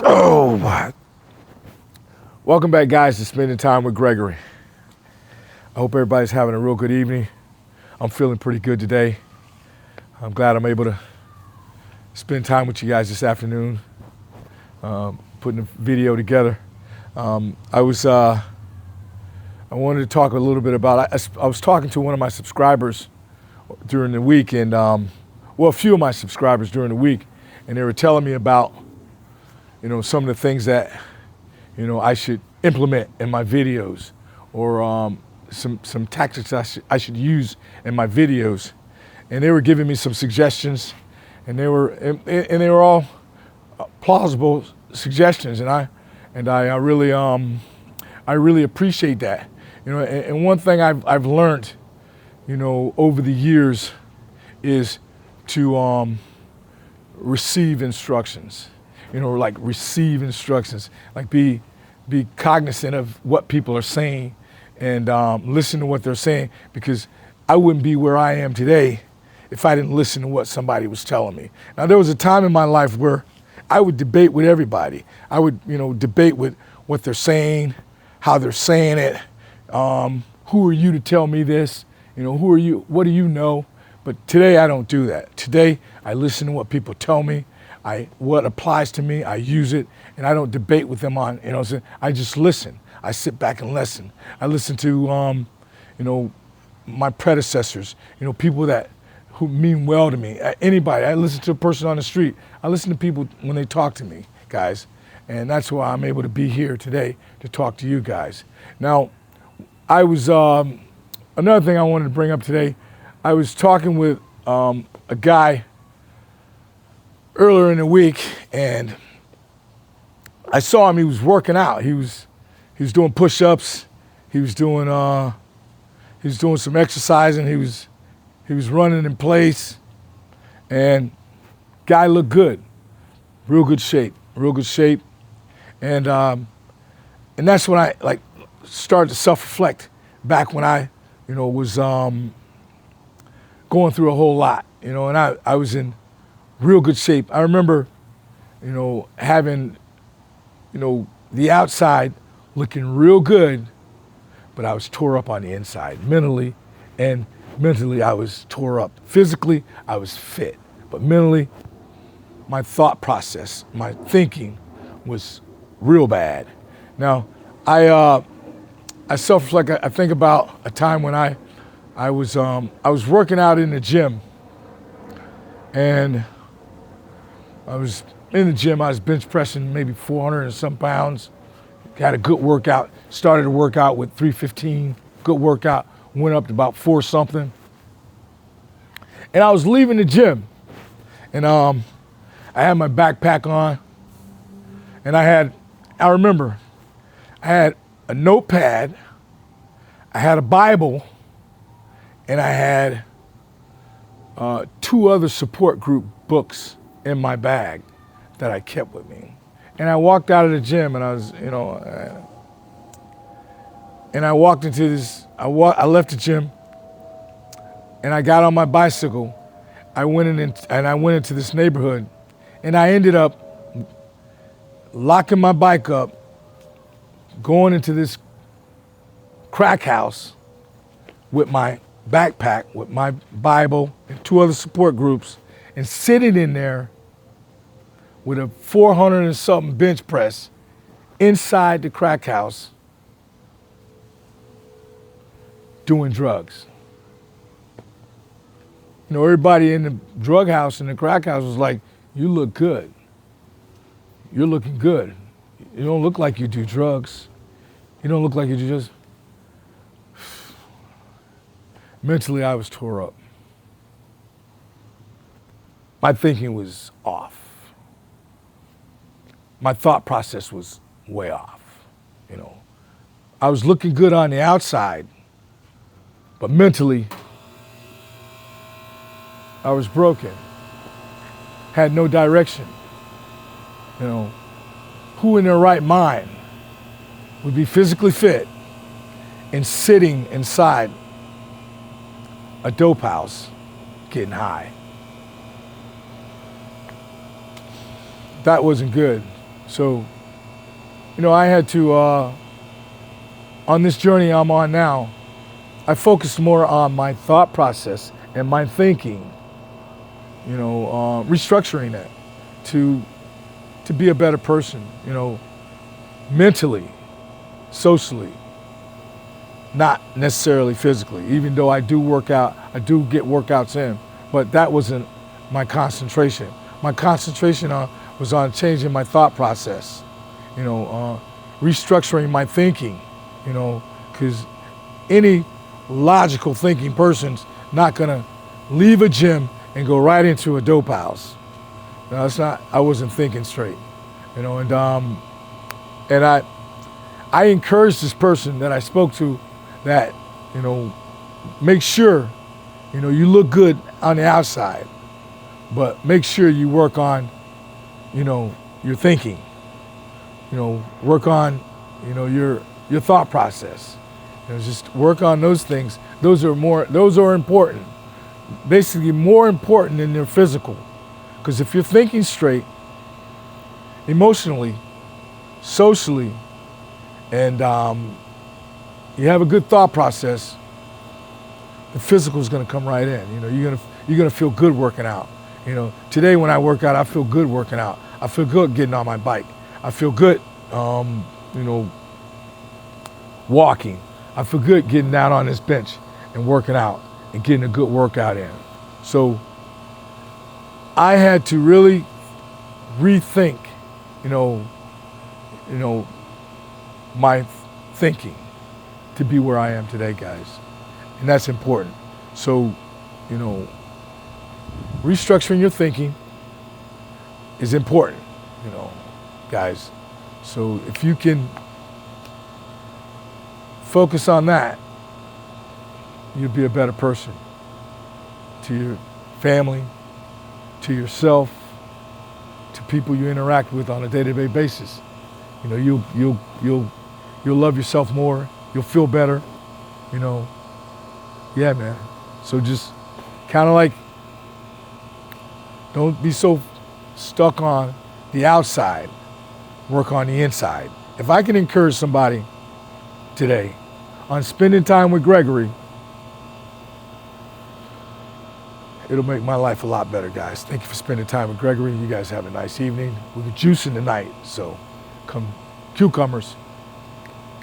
Oh my. Welcome back, guys, to Spending Time with Gregory. I hope everybody's having a real good evening. I'm feeling pretty good today. I'm glad I'm able to spend time with you guys this afternoon, putting a video together. I wanted to talk a little bit about, I was talking to one of my subscribers during the week, and a few of my subscribers during the week, and they were telling me about, some of the things that, I should implement in my videos, or some tactics I should use in my videos. And they were giving me some suggestions, and they were all plausible suggestions, and I really appreciate that. And one thing I've learned, over the years is to receive instructions. Receive instructions, like be cognizant of what people are saying, and listen to what they're saying, because I wouldn't be where I am today if I didn't listen to what somebody was telling me. Now, there was a time in my life where I would debate with everybody. I would, debate with what they're saying, how they're saying it. Who are you to tell me this? Who are you? What do you know? But today I don't do that. Today I listen to what people tell me. What applies to me, I use it, and I don't debate with them on, I just listen. I sit back and listen. I listen to, my predecessors, people who mean well to me. Anybody. I listen to a person on the street. I listen to people when they talk to me, guys. And that's why I'm able to be here today to talk to you guys. Now, I was, another thing I wanted to bring up today, I was talking with a guy earlier in the week, and I saw him. He was working out. He was doing push-ups. He was doing some exercising. He was running in place, and guy looked good, real good shape, and that's when I started to self-reflect back when I was going through a whole lot, and I was in real good shape. I remember, having, the outside looking real good, but I was tore up on the inside, mentally I was tore up. Physically, I was fit, but mentally, my thought process, my thinking was real bad. Now, I self-reflect. I think about a time when I was working out in the gym, and I was in the gym. I was bench pressing maybe 400 and some pounds. Had a good workout. Started to work out with 315. Good workout. Went up to about 4 something. And I was leaving the gym, and I had my backpack on, and I remember I had a notepad, I had a Bible, and I had 2 other support group books in my bag that I kept with me. And I walked out of the gym, and I was, and I walked into this, I left the gym, and I got on my bicycle. I went into this neighborhood, and I ended up locking my bike up, going into this crack house with my backpack, with my Bible, and 2 other support groups, and sitting in there with a 400 and something bench press inside the crack house doing drugs. Everybody in the drug house and the crack house was like, "You look good. You're looking good. You don't look like you do drugs. You don't look like you do just..." Mentally, I was tore up. My thinking was off. My thought process was way off. I was looking good on the outside, but mentally, I was broken. Had no direction. Who in their right mind would be physically fit and sitting inside a dope house getting high? That wasn't good. So, I had to, on this journey I'm on now, I focused more on my thought process and my thinking, restructuring that to be a better person, mentally, socially, not necessarily physically, even though I do work out, I do get workouts in, but that wasn't my concentration. My concentration was on changing my thought process, restructuring my thinking, because any logical thinking person's not gonna leave a gym and go right into a dope house. No, it's not, I wasn't thinking straight, and I encouraged this person that I spoke to that, make sure, you look good on the outside, but make sure you work on, your thinking, work on, your thought process. Just work on those things. Those are important. Basically more important than their physical. Because if you're thinking straight, emotionally, socially, and you have a good thought process, the physical is going to come right in. You're gonna feel good working out. Today when I work out, I feel good working out. I feel good getting on my bike. I feel good, walking. I feel good getting down on this bench and working out and getting a good workout in. So I had to really rethink, my thinking to be where I am today, guys. And that's important. So, restructuring your thinking is important, guys. So if you can focus on that, you'll be a better person to your family, to yourself, to people you interact with on a day-to-day basis. You'll love yourself more. You'll feel better. Yeah, man. So just kind of like, don't be so stuck on the outside. Work on the inside. If I can encourage somebody today on spending time with Gregory, it'll make my life a lot better, guys. Thank you for spending time with Gregory. You guys have a nice evening. We're juicing tonight, so come cucumbers.